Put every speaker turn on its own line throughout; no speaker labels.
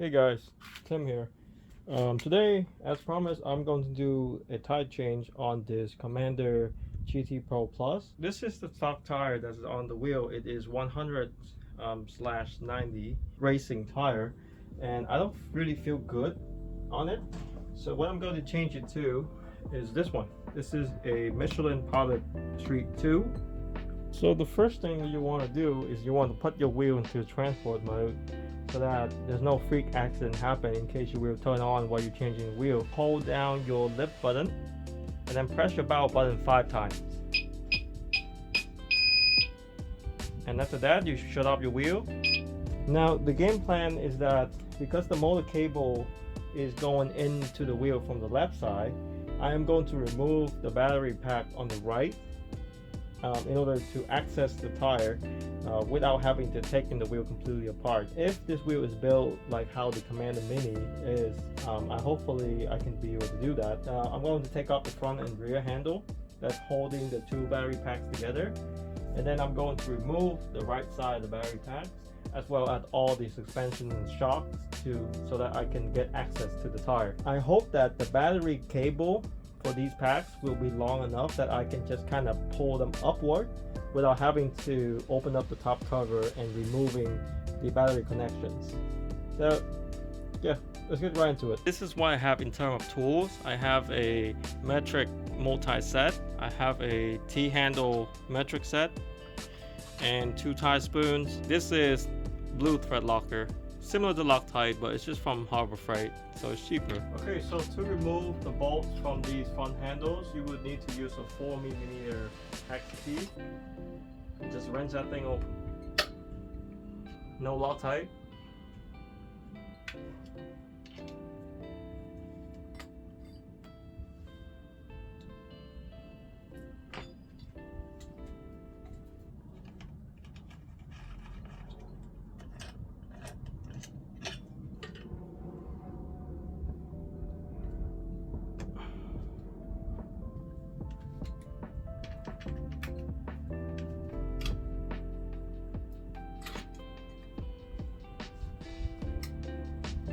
Hey guys, Tim here. Today, as promised, I'm going to do a tire change on this Commander GT Pro Plus. This is the stock tire that's on the wheel. It is 100 slash 90 racing tire, and I don't really feel good on it. So what I'm going to change it to is this one. This is a Michelin Pilot Street 2. So the first thing you want to do is you want to put your wheel into transport mode so that there's no freak accident happen in case your wheel turn on while you're changing the wheel. Hold down your lift button and then press your power button 5 times. And after that, you shut off your wheel. Now the game plan is that because the motor cable is going into the wheel from the left side, I am going to remove the battery pack on the right in order to access the tire without having to take the wheel completely apart. If this wheel is built like how the Commander Mini is, hopefully I can be able to do that. I'm going to take off the front and rear handle that's holding the 2 battery packs together, and then I'm going to remove the right side of the battery packs as well as all the suspension and shocks so that I can get access to the tire. I hope that the battery cable for these packs will be long enough that I can just kind of pull them upward without having to open up the top cover and removing the battery connections. So yeah, let's get right into it. This is what I have in terms of tools. I have a metric multi-set, I have a T-handle metric set, and 2 tire spoons. This is blue thread locker, similar to Loctite, but it's just from Harbor Freight, so it's cheaper. Okay, so to remove the bolts from these front handles, you would need to use a 4mm hex key. Just wrench that thing open. No Loctite.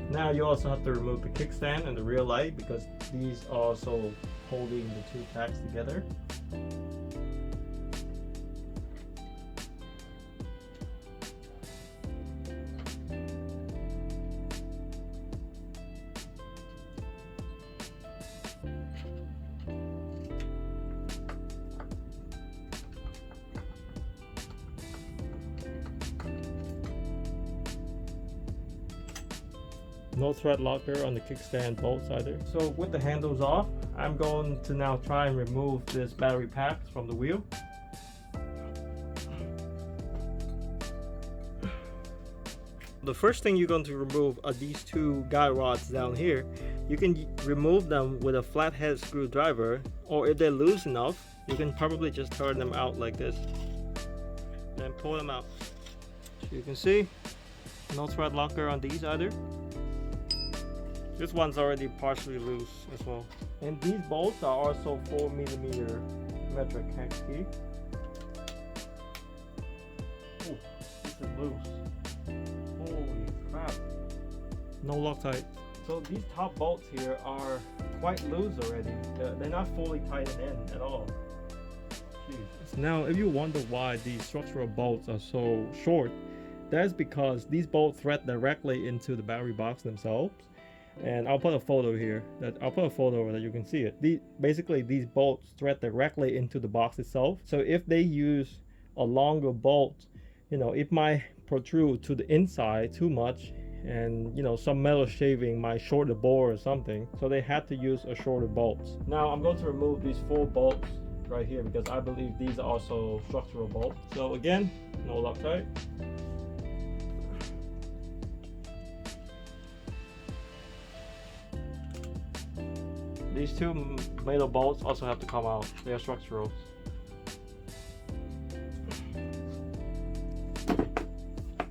Now you also have to remove the kickstand and the rear light because these are also holding the 2 packs together. No thread locker on the kickstand bolts either. So with the handles off, I'm going to now try and remove this battery packs from the wheel. The first thing you're going to remove are these 2 guide rods down here. You can remove them with a flathead screwdriver, or if they're loose enough, you can probably just turn them out like this. Then pull them out. So you can see, no thread locker on these either. This one's already partially loose as well. And these bolts are also 4mm metric hex key. Ooh, this is loose. Holy crap. No Loctite. So these top bolts here are quite loose already. They're not fully tightened in at all. Jeez. Now, if you wonder why these structural bolts are so short, that's because these bolts thread directly into the battery box themselves. And I'll put a photo here. I'll put a photo that you can see it. Basically, these bolts thread directly into the box itself. So if they use a longer bolt, it might protrude to the inside too much, and some metal shaving might short the bore or something. So they had to use a shorter bolt. Now I'm going to remove these 4 bolts right here because I believe these are also structural bolts. So again, no Loctite. These 2 metal bolts also have to come out. They are structural.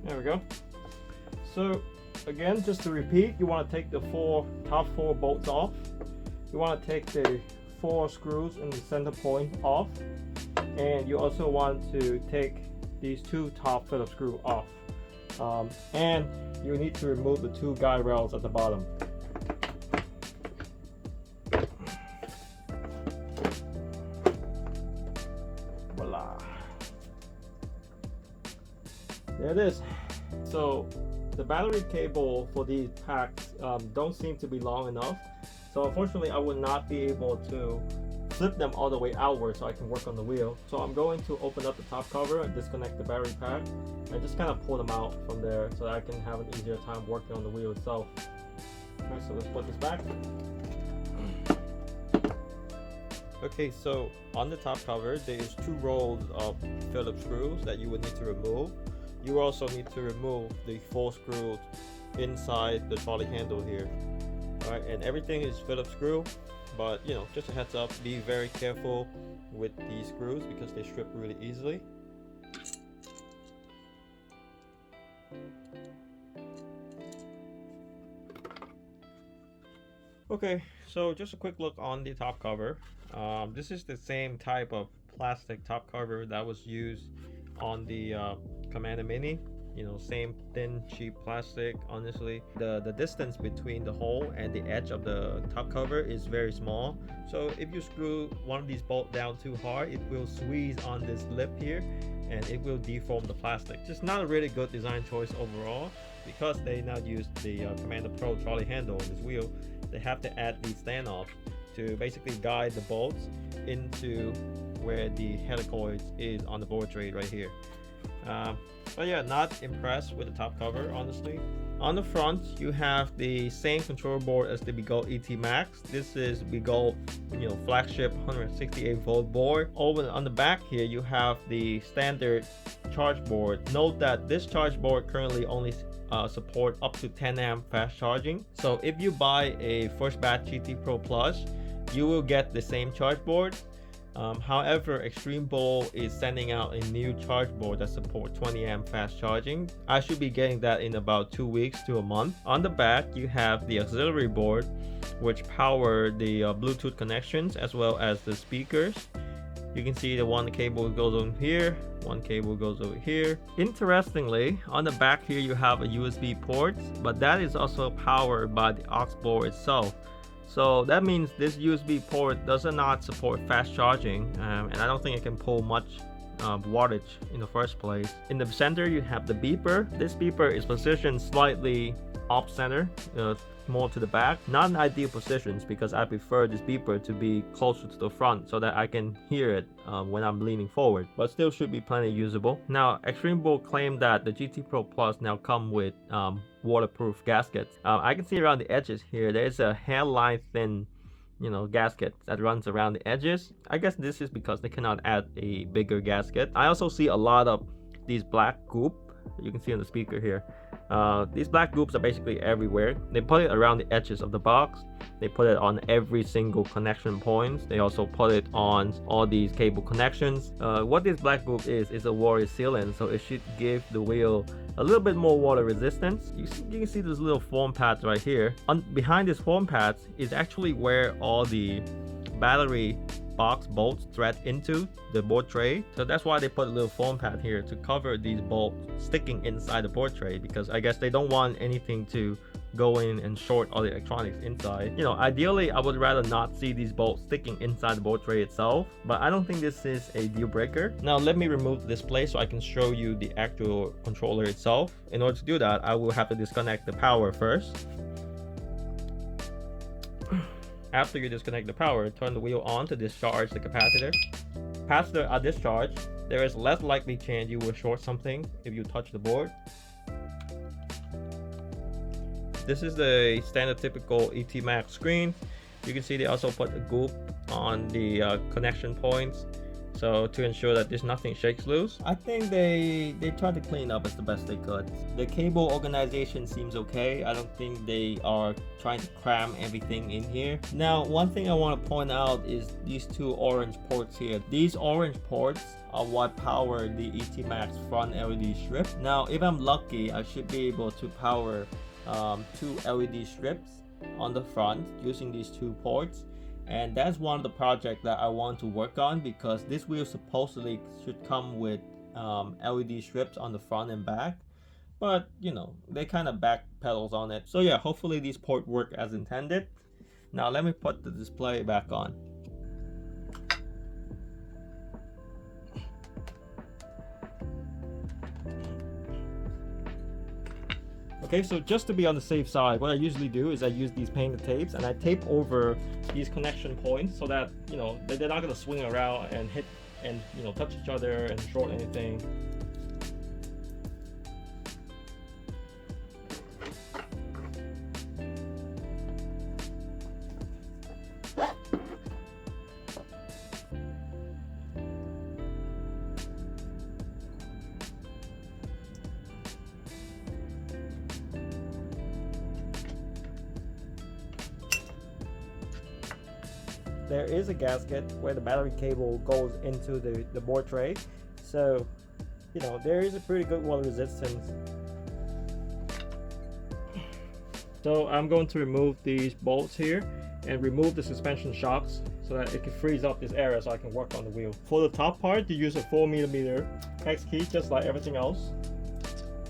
There we go. So again, just to repeat, you want to take the top 4 bolts off. You want to take the 4 screws in the center point off. And you also want to take these 2 top Phillips screws off. And you need to remove the two guide rails at the bottom. Voila. There it is. So the battery cable for these packs don't seem to be long enough. So unfortunately I would not be able to flip them all the way outward so I can work on the wheel. So I'm going to open up the top cover and disconnect the battery pack and just kind of pull them out from there so that I can have an easier time working on the wheel itself. Alright, so let's put this back. Okay, so on the top cover there's 2 rolls of Phillips screws that you would need to remove. You also need to remove the 4 screws inside the trolley handle here. Alright, and everything is Phillips screw, but you know, just a heads up, be very careful with these screws because they strip really easily. Okay, so just a quick look on the top cover. This is the same type of plastic top cover that was used on the Commander Mini. You know, same thin, cheap plastic. Honestly, the distance between the hole and the edge of the top cover is very small. So if you screw one of these bolts down too hard, it will squeeze on this lip here and it will deform the plastic. Just not a really good design choice overall. Because they now use the Commander Pro trolley handle on this wheel, they have to add these standoffs to basically guide the bolts into where the helicoid is on the board tray right here. But yeah, not impressed with the top cover, honestly. On the front, you have the same control board as the Beagle ET Max. This is Beagle, you know, flagship 168 volt board. Over on the back here, you have the standard charge board. Note that this charge board currently only support up to 10 amp fast charging. So if you buy a First Batch GT Pro Plus, you will get the same charge board. However, Extreme Bowl is sending out a new charge board that supports 20 amp fast charging. I should be getting that in about 2 weeks to a month. On the back, you have the auxiliary board, which power the Bluetooth connections as well as the speakers. You can see the one cable goes on here, one cable goes over here. Interestingly, on the back here you have a USB port, but that is also powered by the aux board itself. So that means this USB port does not support fast charging, and I don't think it can pull much wattage in the first place. In the center you have the beeper. This beeper is positioned slightly off center, more to the back. Not an ideal positions because I prefer this beeper to be closer to the front so that I can hear it when I'm leaning forward, but still should be plenty usable. Now, Extreme Bull claimed that the GT Pro Plus now come with waterproof gaskets. I can see around the edges here there's a hairline thin, you know, gasket that runs around the edges. I guess this is because they cannot add a bigger gasket. I also see a lot of these black goop you can see on the speaker here. These black goops are basically everywhere. They put it around the edges of the box. They put it on every single connection points. They also put it on all these cable connections. What this black goop is a water sealant, so it should give the wheel a little bit more water resistance. You can see those little foam pads right here. Behind these foam pads is actually where all the battery box bolts thread into the board tray. So that's why they put a little foam pad here to cover these bolts sticking inside the board tray, because I guess they don't want anything to go in and short all the electronics inside. You know, ideally I would rather not see these bolts sticking inside the board tray itself, but I don't think this is a deal breaker. Now let me remove the display so I can show you the actual controller itself. In order to do that, I will have to disconnect the power first. After you disconnect the power, turn the wheel on to discharge the capacitor. Capacitor are discharged, there is less likely chance you will short something if you touch the board. This is the standard typical ET Max screen. You can see they also put a goop on the connection points, so to ensure that there's nothing shakes loose. I think they tried to clean up as the best they could. The cable organization seems okay. I don't think they are trying to cram everything in here. Now, one thing I want to point out is these two orange ports here. These orange ports are what power the ET Max front LED strip. Now, if I'm lucky, I should be able to power 2 LED strips on the front using these 2 ports. And that's one of the projects that I want to work on, because this wheel supposedly should come with LED strips on the front and back. but you know, they kind of back pedals on it. So yeah, hopefully these ports work as intended. Now let me put the display back on. Okay, so just to be on the safe side, what I usually do is I use these painted tapes and I tape over these connection points so that, you know, they're not going to swing around and hit and, you know, touch each other and short anything. There is a gasket where the battery cable goes into the board tray, so you know there is a pretty good water resistance. So I'm going to remove these bolts here and remove the suspension shocks so that it can freeze up this area so I can work on the wheel. For the top part, you use a 4mm hex key just like everything else.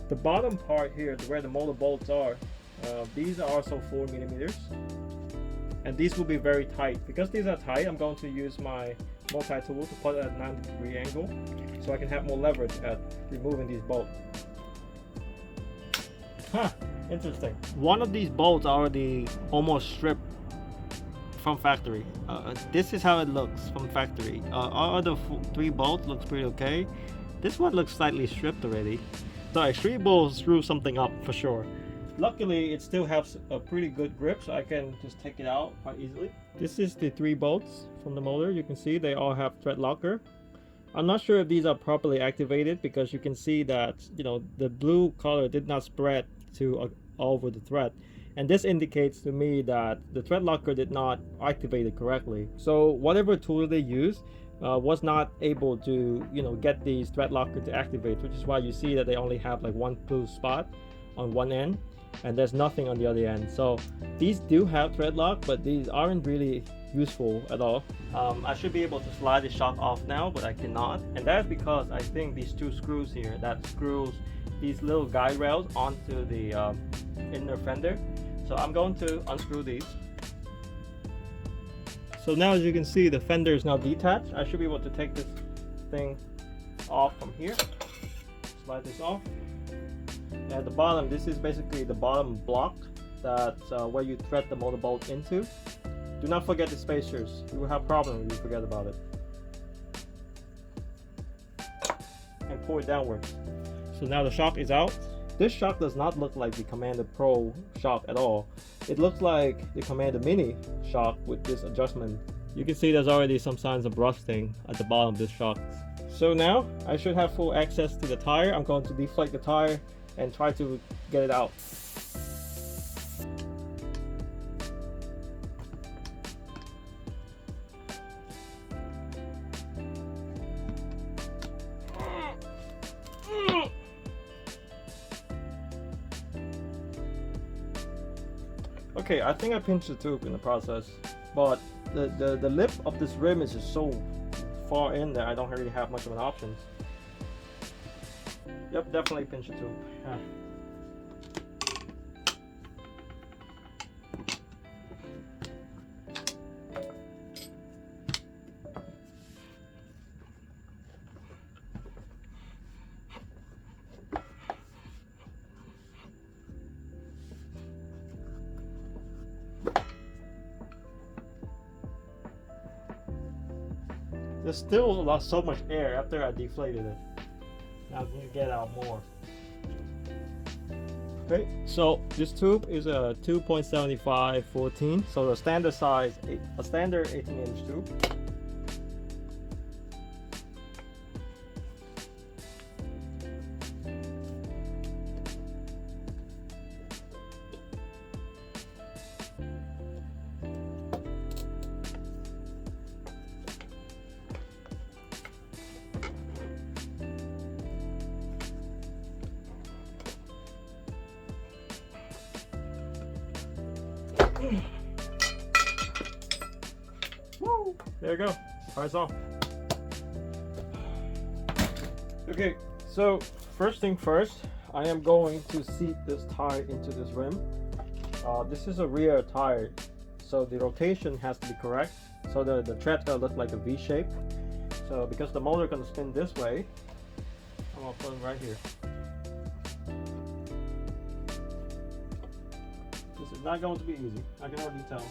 The bottom part here, where the motor bolts are, these are also 4mm. And these will be very tight. Because these are tight, I'm going to use my multi-tool to put it at a 90-degree angle so I can have more leverage at removing these bolts. Huh, interesting. One of these bolts already almost stripped from factory. This is how it looks from factory. All other 3 bolts looks pretty okay. This one looks slightly stripped already. So Extreme bolts screw something up for sure. Luckily, it still has a pretty good grip, so I can just take it out quite easily. This is the 3 bolts from the motor. You can see they all have thread locker. I'm not sure if these are properly activated because you can see that, you know, the blue color did not spread to all over the thread. And this indicates to me that the thread locker did not activate it correctly. So whatever tool they used was not able to, you know, get these thread locker to activate, which is why you see that they only have like one blue spot on one end and there's nothing on the other end. So these do have thread lock, but these aren't really useful at all. I should be able to slide the shock off now, but I cannot, and that's because I think these 2 screws here that screws these little guide rails onto the inner fender. So I'm going to unscrew these. So now, as you can see, the fender is now detached. I should be able to take this thing off from here. Slide this off. At the bottom, this is basically the bottom block that's where you thread the motor bolt into. Do not forget the spacers. You will have problems if you forget about it. And pull it downwards. So now the shock is out. This shock does not look like the Commander Pro shock at all. It looks like the Commander Mini shock with this adjustment. You can see there's already some signs of rusting at the bottom of this shock. So now I should have full access to the tire. I'm going to deflate the tire and try to get it out. Okay, I think I pinched the tube in the process, but the lip of this rim is just so far in there I don't really have much of an option. Yep, definitely pinch the tube. Yeah. There's still so much air after I deflated it. Now I'm gonna get out more. Okay, so this tube is a 2.75 14, so the standard size, a standard 18-inch tube. Woo! There you go. Tire's off. Okay, so first thing first, I am going to seat this tire into this rim. This is a rear tire, so the rotation has to be correct. So the tread's gonna look like a V shape. So because the motor is gonna spin this way, I'm gonna put it right here. This is not going to be easy, I can already tell.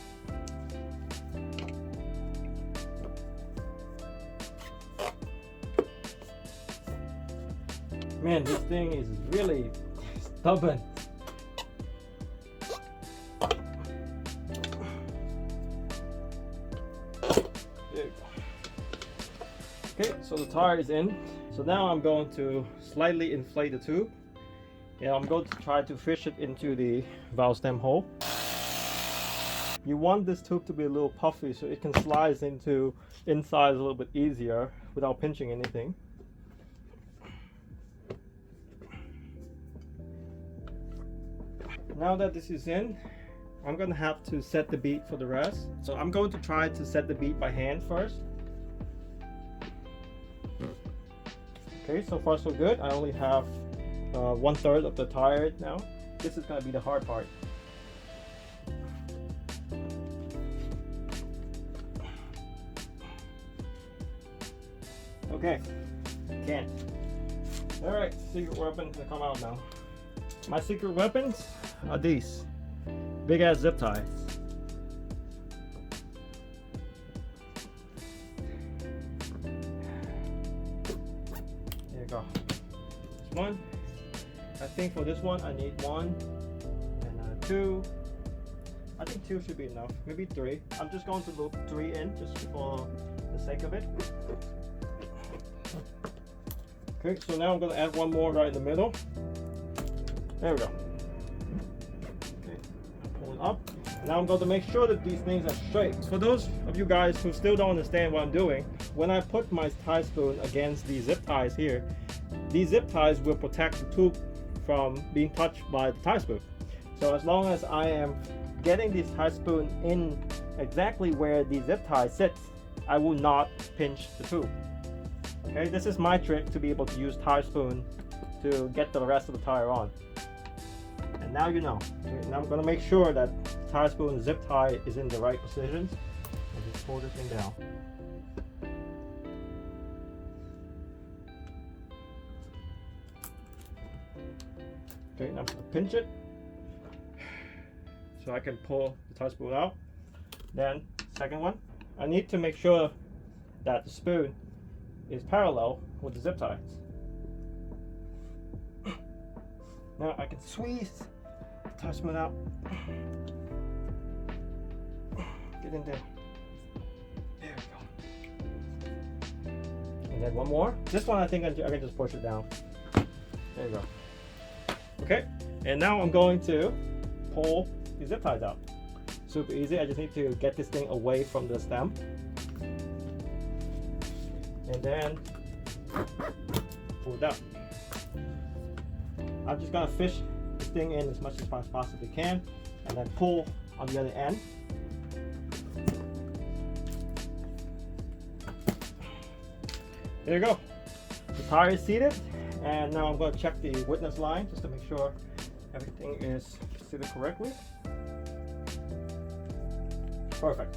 Man, this thing is really stubborn. There you go. Okay, so the tire is in. So now I'm going to slightly inflate the tube. And I'm going to try to fish it into the valve stem hole. You want this tube to be a little puffy so it can slide into inside a little bit easier without pinching anything. Now that this is in, I'm gonna have to set the beat for the rest. So I'm going to try to set the beat by hand first. Okay, so far so good. I only have 1/3 of the tire now. This is gonna be the hard part. Okay, can't. All right, secret weapons gonna come out now. My secret weapons are these big ass zip ties. There you go. This one. I think for this one I need 1 and 2. I think 2 should be enough. Maybe 3. I'm just going to loop 3 in just for the sake of it. Okay, so now I'm going to add 1 more right in the middle. There we go. Okay, pull it up. Now I'm going to make sure that these things are straight. For those of you guys who still don't understand what I'm doing, when I put my tie spoon against the zip ties here, these zip ties will protect the tube from being touched by the tie spoon. So as long as I am getting this tie spoon in exactly where the zip tie sits, I will not pinch the tube. Okay, this is my trick to be able to use tie spoon to get the rest of the tire on. And now you know. Okay, now I'm going to make sure that tie spoon zip tie is in the right positions and just pull this thing down. Okay, now I'm going to pinch it so I can pull the tie spoon out. Then, second one, I need to make sure that the spoon is parallel with the zip ties. Now I can squeeze the tie spoon out. Get in there. There we go. And then one more. This one I think I can just push it down. There you go. Okay, and now I'm going to pull the zip ties out. Super easy. I just need to get this thing away from the stem. And then pull it out. I'm just gonna fish this thing in as much as I possibly can and then pull on the other end. There you go. The tire is seated, and now I'm going to check the witness line just to make sure everything is seated correctly. Perfect.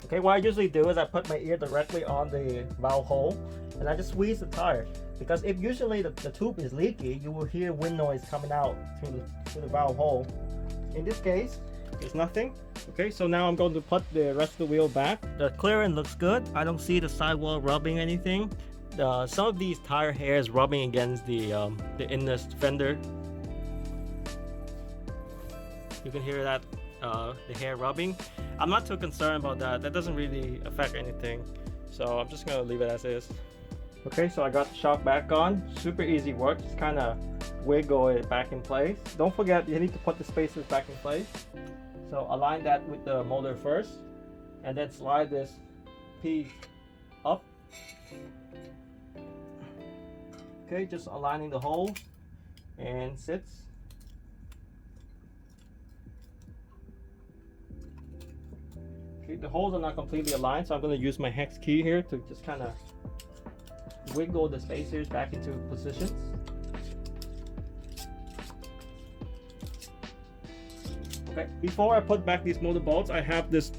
Okay, what I usually do is I put my ear directly on the valve hole and I just squeeze the tire, because if usually the tube is leaky, you will hear wind noise coming out through the valve hole. In this case, it's nothing. Okay, so now I'm going to put the rest of the wheel back. The clearance looks good. I don't see the sidewall rubbing anything. Some of these tire hairs rubbing against the inner fender. You can hear that, the hair rubbing. I'm not too concerned about that. That doesn't really affect anything. So I'm just gonna leave it as is. Okay, so I got the shock back on. Super easy work. Just kind of wiggle it back in place. Don't forget, you need to put the spacers back in place. So align that with the motor first, and then slide this piece up. Okay, just aligning the holes and sits. Okay, the holes are not completely aligned, so I'm going to use my hex key here to just kind of wiggle the spacers back into positions. Okay, before I put back these motor bolts, I have this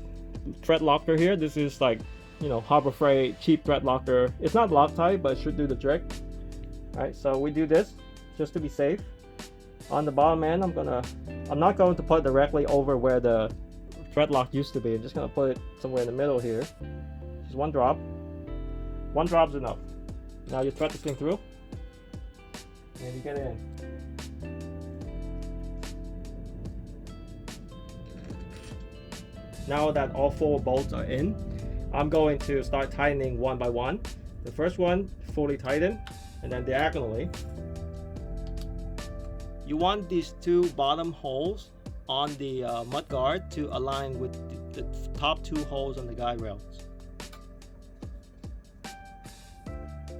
thread locker here. This is like, you know, Harbor Freight cheap thread locker. It's not Loctite, but it should do the trick. All right, so we do this just to be safe. On the bottom end, I'm not going to put directly over where the thread lock used to be. I'm just gonna put it somewhere in the middle here. Just one drop. One drop's enough. Now you thread this thing through, and you get it in. Now that all 4 bolts are in, I'm going to start tightening one by one. The first one fully tightened, and then diagonally. You want these 2 bottom holes on the mud guard to align with the top 2 holes on the guide rails.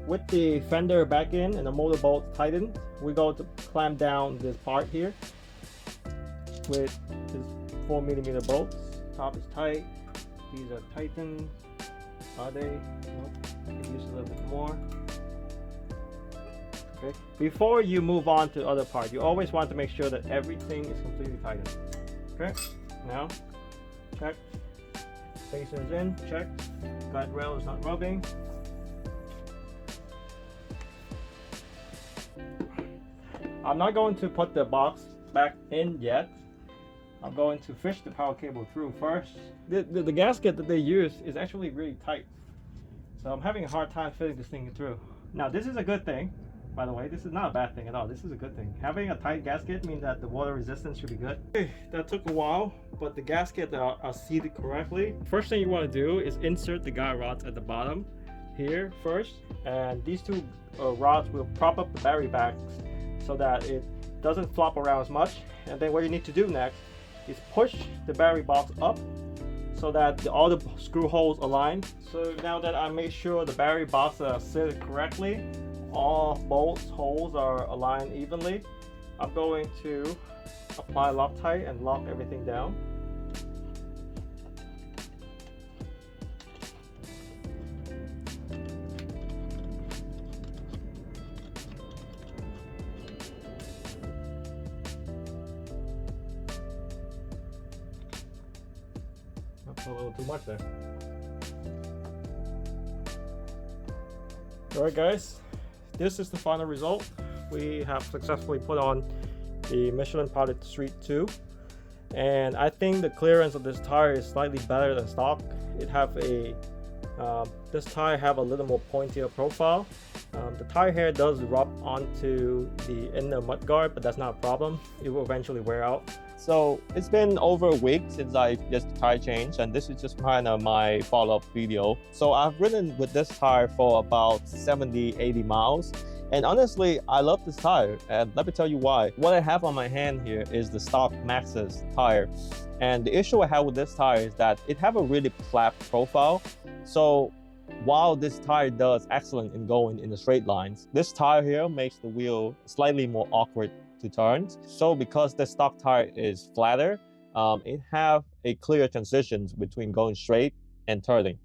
With the fender back in and the motor bolt tightened, we're going to clamp down this part here with this 4mm bolts. Top is tight. These are tightened. Are they? Nope. Could use a little bit more. Okay. Before you move on to other parts, you always want to make sure that everything is completely tightened. Okay. Now, check. Spacer is in. Check. Guide rail is not rubbing. I'm not going to put the box back in yet. I'm going to fish the power cable through first. The gasket that they use is actually really tight, so I'm having a hard time fitting this thing through. Now this is a good thing, by the way. This is not a bad thing at all. This is a good thing. Having a tight gasket means that the water resistance should be good. Okay, that took a while, but the gasket are seated correctly. First thing you want to do is insert the guide rods at the bottom here first, and these 2 rods will prop up the battery backs so that it doesn't flop around as much. And then what you need to do next is push the battery box up so that all the screw holes align. So now that I made sure the battery box are seated correctly, all bolts holes are aligned evenly, I'm going to apply Loctite and lock everything down. A little too much there. Alright guys, this is the final result. We have successfully put on the Michelin Pilot Street 2, and I think the clearance of this tire is slightly better than stock. It have a this tire have a little more pointier profile. The tire hair does rub onto the inner mud guard, but that's not a problem. It will eventually wear out. So it's been over a week since I did the tire change, and this is just kind of my follow-up video. So I've ridden with this tire for about 70-80 miles, and honestly I love this tire, and let me tell you why. What I have on my hand here is the stock Maxxis tire, and the issue I have with this tire is that it have a really flat profile. So while this tire does excellent in going in the straight lines, this tire here makes the wheel slightly more awkward to turns. So because the stock tire is flatter, it have a clear transitions between going straight and turning.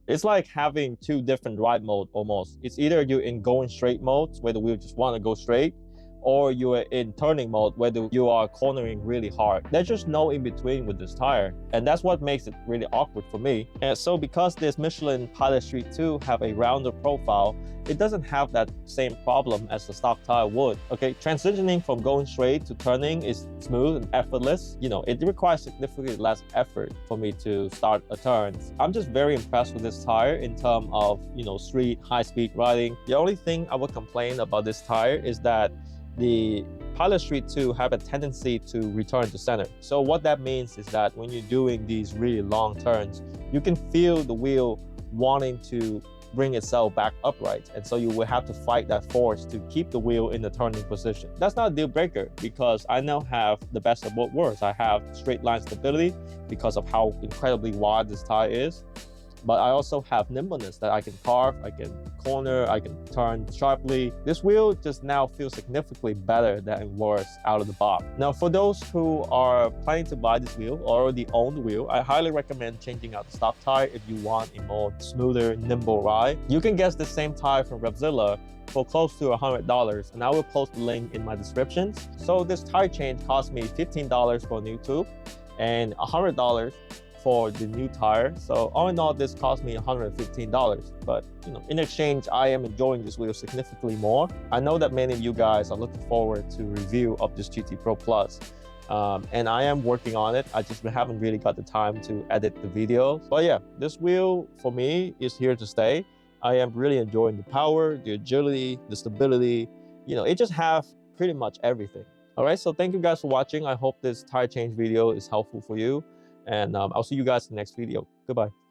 It's like having 2 different ride mode almost. It's either you're in going straight mode where the wheel just want to go straight, or you are in turning mode where you are cornering really hard. There's just no in between with this tire, and that's what makes it really awkward for me. And so because this Michelin Pilot Street 2 have a rounder profile, it doesn't have that same problem as the stock tire would. Okay, transitioning from going straight to turning is smooth and effortless. You know, it requires significantly less effort for me to start a turn. I'm just very impressed with this tire in terms of, you know, street high-speed riding. The only thing I would complain about this tire is that the Pilot Street 2 have a tendency to return to center. So what that means is that when you're doing these really long turns, you can feel the wheel wanting to bring itself back upright, and so you will have to fight that force to keep the wheel in the turning position. That's not a deal breaker because I now have the best of both worlds. I have straight line stability because of how incredibly wide this tire is,
but I also have nimbleness that I can carve, I can corner, I can turn sharply. This wheel just now feels significantly better than it was out of the box. Now, for those who are planning to buy this wheel or already own the wheel, I highly recommend changing out the stock tire if you want a more smoother, nimble ride. You can get the same tire from Revzilla for close to $100, and I will post the link in my descriptions. So this tire change cost me $15 for a new tube and $100 for the new tire. So all in all, this cost me $115. But in exchange, I am enjoying this wheel significantly more. I know that many of you guys are looking forward to review of this GT Pro Plus. And I am working on it. I just haven't really got the time to edit the video. But yeah, this wheel for me is here to stay. I am really enjoying the power, the agility, the stability. It just have pretty much everything. All right, so thank you guys for watching. I hope this tire change video is helpful for you. And I'll see you guys in the next video. Goodbye.